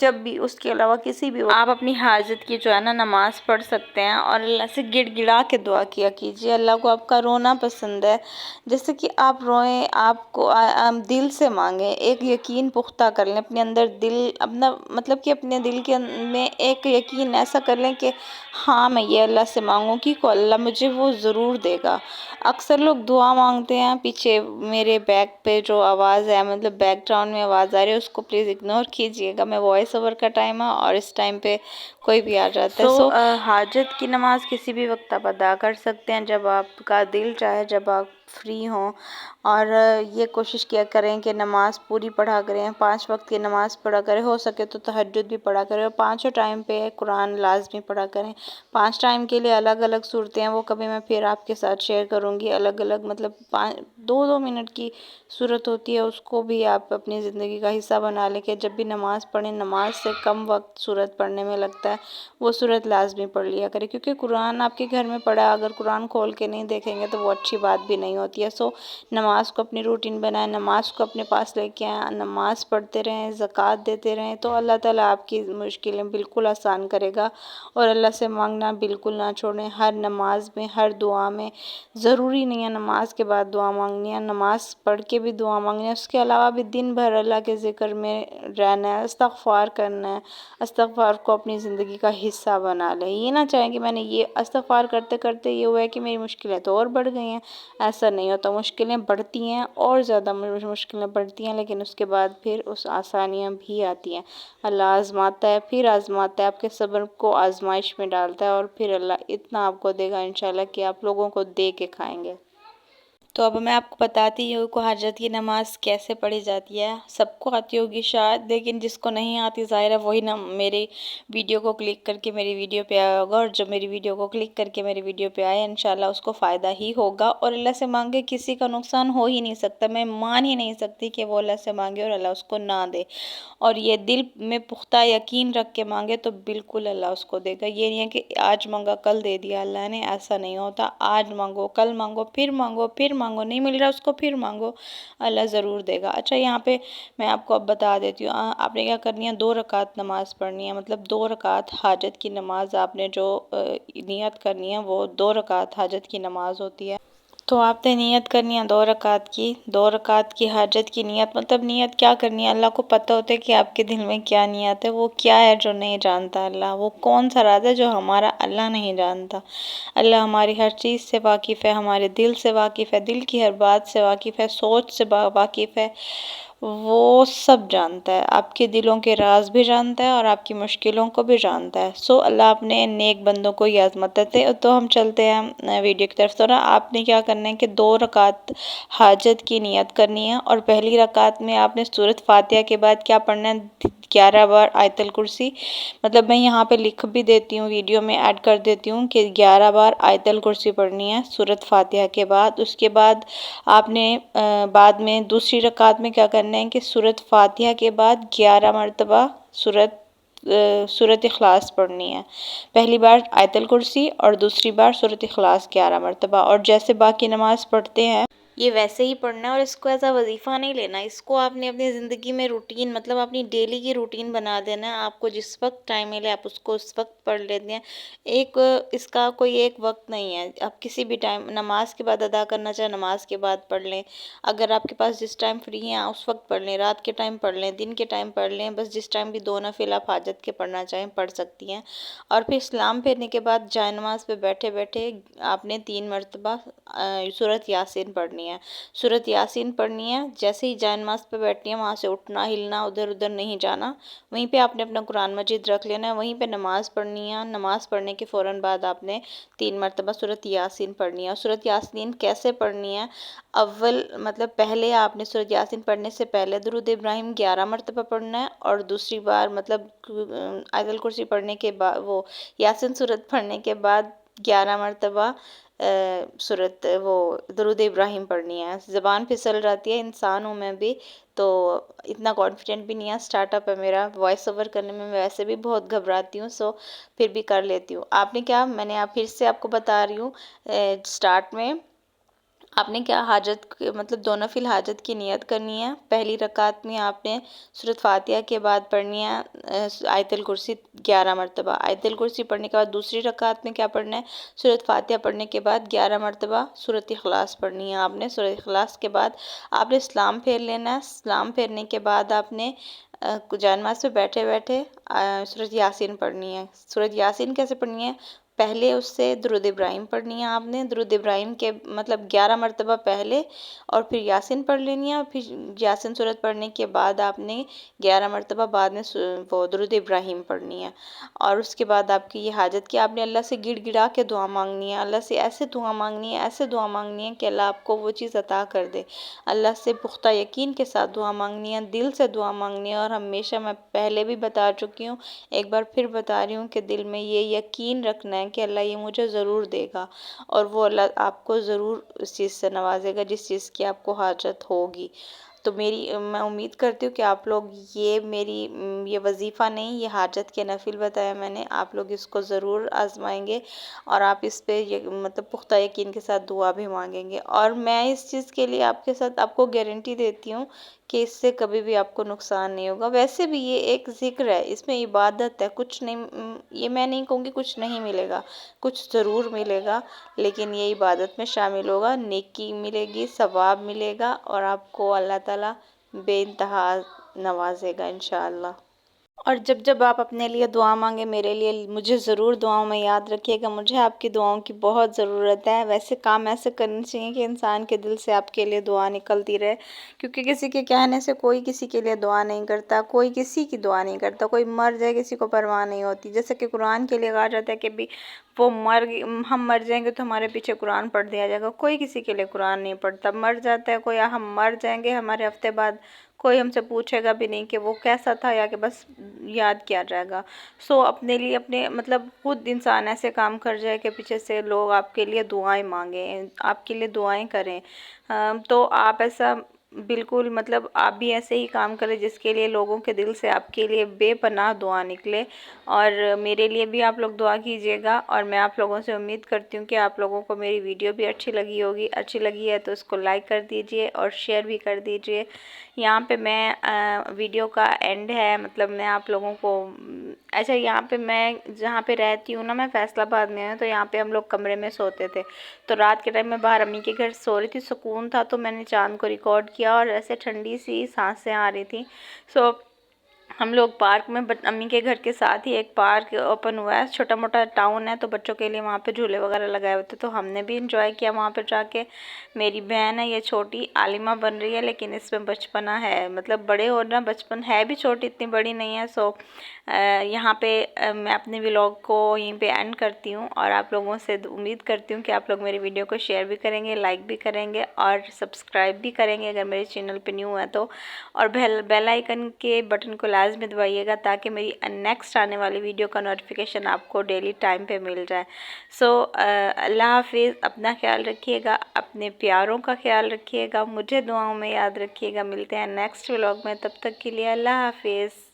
جب بھی اس کے علاوہ کسی بھی وقت آپ اپنی حاجت کی جو ہے نا نماز پڑھ سکتے ہیں، اور اللہ سے گڑ گڑا کے دعا کیا کیجیے۔ اللہ کو آپ کا رونا پسند ہے، جیسے کہ آپ روئیں، آپ کو دل سے مانگیں، ایک یقین پختہ کر لیں اپنے اندر، دل اپنا مطلب کہ اپنے دل کے میں ایک یقین ایسا کر لیں کہ ہاں میں یہ اللہ سے مانگوں گی کو اللہ مجھے وہ ضرور دے گا۔ اکثر لوگ دعا مانگتے ہیں، پیچھے میرے بیک پہ جو آواز ہے، مطلب بیک گراؤنڈ میں آواز آ رہی ہے، اس کو پلیز اگنور کیجیے گا، میں وائس اوور کا ٹائم ہے اور اس ٹائم پہ کوئی بھی آ جاتا ہے۔ حاجت کی نماز کسی بھی وقت آپ ادا کر سکتے ہیں، جب آپ کا دل چاہے، جب آپ فری ہوں، اور یہ کوشش کیا کریں کہ نماز پوری پڑھا کریں، 5 وقت کی نماز پڑھا کریں، ہو سکے تو تہجد بھی پڑھا کریں، اور 5 ٹائم پہ قرآن لازمی پڑھا کریں۔ 5 ٹائم کے لیے الگ الگ صورتیں ہیں، وہ کبھی میں پھر آپ کے ساتھ شیئر کروں گی، الگ الگ مطلب 2 منٹ کی صورت ہوتی ہے، اس کو بھی آپ اپنی زندگی کا حصہ بنا لیں کہ جب بھی نماز پڑھیں، نماز سے کم وقت صورت پڑھنے میں لگتا ہے، وہ صورت لازمی پڑھ لیا کریں، کیونکہ قرآن آپ کے گھر میں پڑھا ہے، اگر قرآن کھول کے نہیں دیکھیں گے تو وہ اچھی بات بھی نہیں ہوتی ہے۔ نماز کو اپنی روٹین بنائیں، نماز کو اپنے پاس لے کے آئیں، نماز پڑھتے رہیں، زکوٰۃ دیتے رہیں، تو اللہ تعالیٰ آپ کی مشکلیں بالکل آسان کرے گا، اور اللہ سے مانگنا بالکل نہ چھوڑیں۔ ہر نماز میں، ہر دعا میں، ضروری نہیں ہے نماز کے بعد دعا مانگنی ہے، نماز پڑھ کے بھی دعا مانگنی ہے، اس کے علاوہ بھی دن بھر اللہ کے ذکر میں رہنا ہے، استغفار کرنا ہے، استغفار کو اپنی زندگی کا حصہ بنا لیں۔ یہ نہ چاہیں کہ میں نے یہ استغفار کرتے کرتے یہ ہوا ہے کہ میری مشکلیں تو اور بڑھ گئی ہیں، ایسا نہیں ہوتا، مشکلیں بڑھتی ہیں اور زیادہ مشکلیں بڑھتی ہیں، لیکن اس کے بعد پھر اس آسانیاں بھی آتی ہیں۔ اللہ آزماتا ہے، پھر آزماتا ہے، آپ کے صبر کو آزمائش میں ڈالتا ہے، اور پھر اللہ اتنا آپ کو دے گا انشاءاللہ کہ آپ لوگوں کو دے کے کھائیں گے۔ تو اب میں آپ کو بتاتی ہوں کہ حاجت کی نماز کیسے پڑھی جاتی ہے۔ سب کو آتی ہوگی شاید، لیکن جس کو نہیں آتی ظاہر ہے وہی نہ میری ویڈیو کو کلک کر کے میری ویڈیو پہ آیا ہوگا، اور جو میری ویڈیو کو کلک کر کے میری ویڈیو پہ آئے انشاءاللہ اس کو فائدہ ہی ہوگا، اور اللہ سے مانگے کسی کا نقصان ہو ہی نہیں سکتا، میں مان ہی نہیں سکتی کہ وہ اللہ سے مانگے اور اللہ اس کو نہ دے، اور یہ دل میں پختہ یقین رکھ کے مانگے تو بالکل اللہ اس کو دے گا۔ یہ نہیں ہے کہ آج مانگا کل دے دیا اللہ نے، ایسا نہیں ہوتا، آج مانگو، کل مانگو، پھر مانگو، پھر مانگو، نہیں مل رہا اس کو پھر مانگو، اللہ ضرور دے گا۔ اچھا، یہاں پہ میں آپ کو اب بتا دیتی ہوں، آپ نے کیا کرنی ہے، 2 رکعت نماز پڑھنی ہے، مطلب 2 رکعت حاجت کی نماز آپ نے جو نیت کرنی ہے وہ 2 رکعت حاجت کی نماز ہوتی ہے۔ تو آپ نے نیت کرنی ہے 2 رکعت کی، 2 رکعت کی حاجت کی نیت، مطلب نیت کیا کرنی ہے، اللہ کو پتہ ہوتا ہے کہ آپ کے دل میں کیا نیت ہے، وہ کیا ہے جو نہیں جانتا اللہ، وہ کون سا راز ہے جو ہمارا اللہ نہیں جانتا۔ اللہ ہماری ہر چیز سے واقف ہے، ہمارے دل سے واقف ہے، دل کی ہر بات سے واقف ہے، سوچ سے واقف ہے، وہ سب جانتا ہے، آپ کے دلوں کے راز بھی جانتا ہے اور آپ کی مشکلوں کو بھی جانتا ہے۔ اللہ اپنے نیک بندوں کو یہ آزماتا ہے۔ تو ہم چلتے ہیں ویڈیو کی طرف۔ تو آپ نے کیا کرنا ہے کہ 2 رکعت حاجت کی نیت کرنی ہے، اور پہلی رکعت میں آپ نے سورۃ فاتحہ کے بعد کیا پڑھنا ہے، 11 بار آیت الکرسی، مطلب میں یہاں پہ لکھ بھی دیتی ہوں، ویڈیو میں ایڈ کر دیتی ہوں کہ 11 بار آیت الکرسی پڑھنی ہے سورۃ فاتحہ کے بعد۔ اس کے بعد آپ نے بعد میں دوسری رکعت میں کیا کرنا ہے کہ سورۃ فاتحہ کے بعد 11 مرتبہ سورۃ اخلاص پڑھنی ہے، پہلی بار آیت الکرسی اور دوسری بار سورۃ اخلاص 11 مرتبہ، اور جیسے باقی نماز پڑھتے ہیں یہ ویسے ہی پڑھنا ہے، اور اس کو ایسا وظیفہ نہیں لینا، اس کو آپ نے اپنی زندگی میں روٹین، مطلب اپنی ڈیلی کی روٹین بنا دینا ہے، آپ کو جس وقت ٹائم ملے آپ اس کو اس وقت پڑھ لیتے ہیں، اس کا کوئی ایک وقت نہیں ہے، آپ کسی بھی ٹائم نماز کے بعد ادا کرنا چاہے نماز کے بعد پڑھ لیں، اگر آپ کے پاس جس ٹائم فری ہیں اس وقت پڑھ لیں، رات کے ٹائم پڑھ لیں، دن کے ٹائم پڑھ لیں، بس جس ٹائم بھی 2 نفل آپ حاجت کے پڑھنا چاہیں پڑھ سکتی ہیں۔ اور پھر سلام پھیرنے کے بعد جائے نماز پہ بیٹھے بیٹھے آپ نے 3 مرتبہ سورۃ یاسین پڑھنی ہے، سورۃ یاسین پڑھنی ہے، جیسے ہی جائے نماز پہ بیٹھنی ہے وہاں سے اٹھنا، ہلنا، ادھر ادھر نہیں جانا، وہیں پہ آپ نے اپنا قرآن مجید رکھ لینا ہے، وہیں پہ نماز پڑھنی ہے، نماز پڑھنے کے فوراً بعد آپ نے 3 مرتبہ سورۃ یاسین پڑھنی ہے۔ اور سورۃ یاسین کیسے پڑھنی ہے، مطلب پہلے آپ نے سورۃ یاسین پڑھنے سے پہلے درود ابراہیم 11 مرتبہ پڑھنا ہے، اور دوسری بار مطلب آیت الکرسی پڑھنے کے بعد یاسین سورت پڑھنے کے بعد 11 مرتبہ درود ابراہیم پڑھنی ہے۔ زبان پھسل جاتی ہے، انسان ہوں میں بھی، تو اتنا کانفیڈنٹ بھی نہیں ہے، سٹارٹ اپ ہے میرا، وائس اوور کرنے میں ویسے بھی بہت گھبراتی ہوں، پھر بھی کر لیتی ہوں۔ آپ نے کیا، میں نے پھر سے آپ کو بتا رہی ہوں، سٹارٹ میں آپ نے کیا حاجت مطلب دو نفل حاجت کی نیت کرنی ہے۔ پہلی رکعت میں آپ نے سورۃ فاتحہ کے بعد پڑھنی ہے آیت الکرسی 11 مرتبہ۔ آیت الکرسی پڑھنے کے بعد دوسری رکعت میں کیا پڑھنا ہے؟ سورۃ فاتحہ پڑھنے کے بعد 11 مرتبہ سورۃ اخلاص پڑھنی ہے آپ نے۔ سورۃ اخلاص کے بعد آپ نے سلام پھیر لینا ہے۔ سلام پھیرنے کے بعد آپ نے جانماز پہ بیٹھے بیٹھے سورۃ یاسین پڑھنی ہے۔ سورۃ یاسین کیسے پڑھنی ہے؟ پہلے اس سے درود ابراہیم پڑھنی ہے آپ نے۔ درود ابراہیم کے مطلب 11 مرتبہ پہلے اور پھر یاسین پڑھ لینی ہے، اور پھر یاسین سورت پڑھنے کے بعد آپ نے 11 مرتبہ بعد میں وہ درود ابراہیم پڑھنی ہے۔ اور اس کے بعد آپ کی یہ حاجت کی آپ نے اللہ سے گڑ گڑا کے دعا مانگنی ہے، اللہ سے ایسے دعا مانگنی ہے، ایسے دعا مانگنی ہے کہ اللہ آپ کو وہ چیز عطا کر دے۔ اللہ سے پختہ یقین کے ساتھ دعا مانگنی ہے، دل سے دعا مانگنی ہے، اور ہمیشہ میں پہلے بھی بتا چکی ہوں، ایک بار پھر بتا رہی ہوں کہ دل میں یہ یقین رکھنا ہے کہ اللہ یہ مجھے ضرور دے گا، اور وہ اللہ آپ کو ضرور اس چیز سے نوازے گا جس چیز کی آپ کو حاجت ہوگی۔ تو میں امید کرتی ہوں کہ آپ لوگ یہ وظیفہ نہیں، یہ حاجت کے نفل بتایا میں نے، آپ لوگ اس کو ضرور آزمائیں گے، اور آپ اس پہ مطلب پختہ یقین کے ساتھ دعا بھی مانگیں گے۔ اور میں اس چیز کے لیے آپ کے ساتھ آپ کو گارنٹی دیتی ہوں کہ اس سے کبھی بھی آپ کو نقصان نہیں ہوگا۔ ویسے بھی یہ ایک ذکر ہے، اس میں عبادت ہے، کچھ نہیں، یہ میں نہیں کہوں گی کچھ نہیں ملے گا، کچھ ضرور ملے گا، لیکن یہ عبادت میں شامل ہوگا، نیکی ملے گی، ثواب ملے گا، اور آپ کو اللہ تعالیٰ بے انتہا نوازے گا انشاءاللہ۔ اور جب آپ اپنے لیے دعا مانگے میرے لیے مجھے ضرور دعاؤں میں یاد رکھیے گا، مجھے آپ کی دعاؤں کی بہت ضرورت ہے۔ ویسے کام ایسے کرنے چاہیے کہ انسان کے دل سے آپ کے لیے دعا نکلتی رہے، کیونکہ کسی کے کہنے سے کوئی کسی کے لیے دعا نہیں کرتا، کوئی کسی کی دعا نہیں کرتا، کوئی مر جائے کسی کو پرواہ نہیں ہوتی۔ جیسے کہ قرآن کے لیے کہا جاتا ہے کہ بھی ہم مر جائیں گے تو ہمارے پیچھے قرآن پڑھ دیا جائے گا، کوئی کسی کے لیے قرآن نہیں پڑھتا۔ مر جاتا ہے کوئی، ہم مر جائیں گے، ہمارے ہفتے بعد کوئی ہم سے پوچھے گا بھی نہیں کہ وہ کیسا تھا، یا کہ بس یاد کیا جائے گا۔ اپنے لیے مطلب خود انسان ایسے کام کر جائے کہ پیچھے سے لوگ آپ کے لیے دعائیں مانگیں، آپ کے لیے دعائیں کریں۔ تو آپ ایسا بالکل مطلب آپ بھی ایسے ہی کام کریں جس کے لیے لوگوں کے دل سے آپ کے لیے بے پناہ دعا نکلے، اور میرے لیے بھی آپ لوگ دعا کیجیے گا۔ اور میں آپ لوگوں سے امید کرتی ہوں کہ آپ لوگوں کو میری ویڈیو بھی اچھی لگی ہوگی، اچھی لگی ہے تو اس کو لائک کر دیجئے اور شیئر بھی کر دیجئے۔ یہاں پہ میں ویڈیو کا اینڈ ہے، مطلب میں آپ لوگوں کو اچھا، یہاں پہ میں جہاں پہ رہتی ہوں نا، میں فیصل آباد میں ہوں، تو یہاں پہ ہم لوگ کمرے میں سوتے تھے، تو رات کے ٹائم میں باہر امی کے گھر سو رہی تھی، سکون تھا، تو میں نے چاند کو ریکارڈ کیا، اور ایسے ٹھنڈی سی سانسیں آ رہی تھیں۔ ہم لوگ پارک میں امی کے گھر کے ساتھ ہی ایک پارک اوپن ہوا ہے، چھوٹا موٹا ٹاؤن ہے، تو بچوں کے لیے وہاں پہ جھولے وغیرہ لگائے ہوتے، تو ہم نے بھی انجوائے کیا وہاں پہ جا کے۔ میری بہن ہے یہ چھوٹی عالمہ بن رہی ہے، لیکن اس میں بچپنا ہے، مطلب بڑے ہونا، بچپن ہے بھی چھوٹی، اتنی بڑی نہیں ہے۔ یہاں پہ میں اپنے ولاگ کو یہیں پہ اینڈ کرتی ہوں، اور آپ لوگوں سے امید کرتی ہوں کہ آپ لوگ میری ویڈیو کو شیئر بھی کریں گے، لائک بھی کریں گے، اور سبسکرائب بھی کریں گے اگر میرے چینل پہ نیو ہے تو، اور بیل آئیکن کے بٹن کو لازمی دبائیے گا تاکہ میری نیکسٹ آنے والی ویڈیو کا نوٹیفیکیشن آپ کو ڈیلی ٹائم پہ مل جائے۔ اللہ حافظ، اپنا خیال رکھیے گا، اپنے پیاروں کا خیال رکھیے گا، مجھے دعاؤں میں یاد رکھیے گا۔ ملتے ہیں نیکسٹ ولاگ میں، تب تک کے لیے اللہ حافظ۔